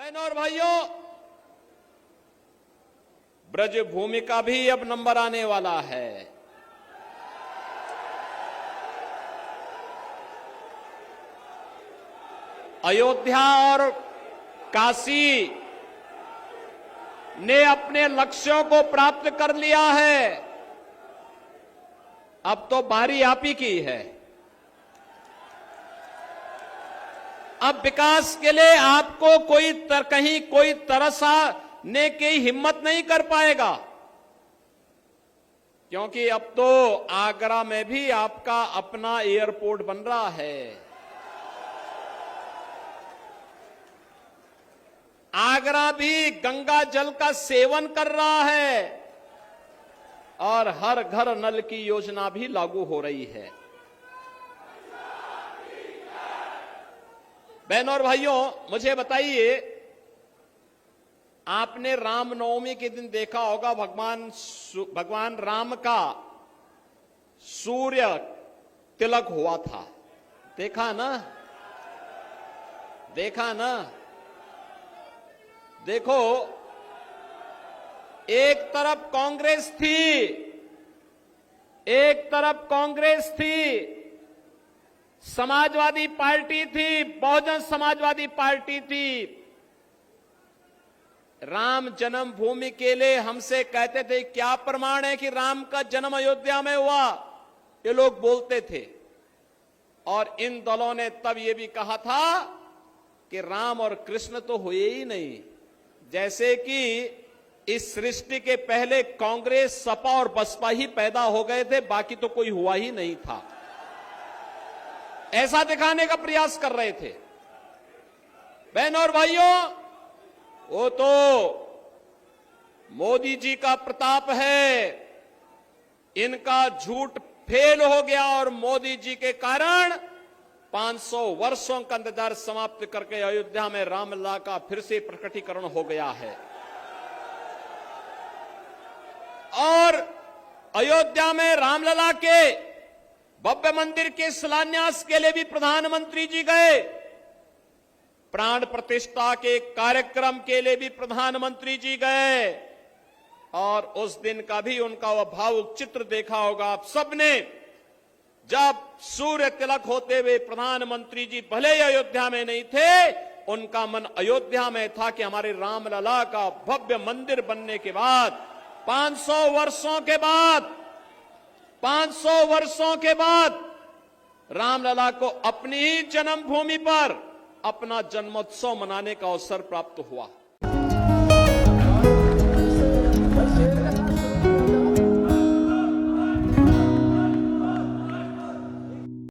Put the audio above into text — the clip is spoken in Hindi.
बहनों और भाइयों, ब्रज भूमि का भी अब नंबर आने वाला है। अयोध्या और काशी ने अपने लक्ष्यों को प्राप्त कर लिया है। अब तो बारी आप ही की है। अब विकास के लिए आपको कहीं कोई तरसाने की हिम्मत नहीं कर पाएगा, क्योंकि अब तो आगरा में भी आपका अपना एयरपोर्ट बन रहा है। आगरा भी गंगा जल का सेवन कर रहा है और हर घर नल की योजना भी लागू हो रही है। बहनों और भाइयों, मुझे बताइए, आपने रामनवमी के दिन देखा होगा भगवान राम का सूर्य तिलक हुआ था। देखा ना? देखा ना? देखो, एक तरफ कांग्रेस थी, समाजवादी पार्टी थी, बहुजन समाजवादी पार्टी थी। राम जन्मभूमि के लिए हमसे कहते थे क्या प्रमाण है कि राम का जन्म अयोध्या में हुआ, ये लोग बोलते थे। और इन दलों ने तब ये भी कहा था कि राम और कृष्ण तो हुए ही नहीं, जैसे कि इस सृष्टि के पहले कांग्रेस, सपा और बसपा ही पैदा हो गए थे, बाकी तो कोई हुआ ही नहीं था। ऐसा दिखाने का प्रयास कर रहे थे। बहनों और भाइयों, वो तो मोदी जी का प्रताप है, इनका झूठ फेल हो गया और मोदी जी के कारण 500 वर्षों का इंतजार समाप्त करके अयोध्या में रामलला का फिर से प्रकटीकरण हो गया है। और अयोध्या में रामलला के भव्य मंदिर के शिलान्यास के लिए भी प्रधानमंत्री जी गए। प्राण प्रतिष्ठा के कार्यक्रम के लिए भी प्रधानमंत्री जी गए और उस दिन का भी उनका वह भावुक चित्र देखा होगा आप सबने, जब सूर्य तिलक होते हुए प्रधानमंत्री जी भले ही अयोध्या में नहीं थे, उनका मन अयोध्या में था कि हमारे रामलला का भव्य मंदिर बनने के बाद 500 वर्षों के बाद रामलला को अपनी ही जन्मभूमि पर अपना जन्मोत्सव मनाने का अवसर प्राप्त हुआ।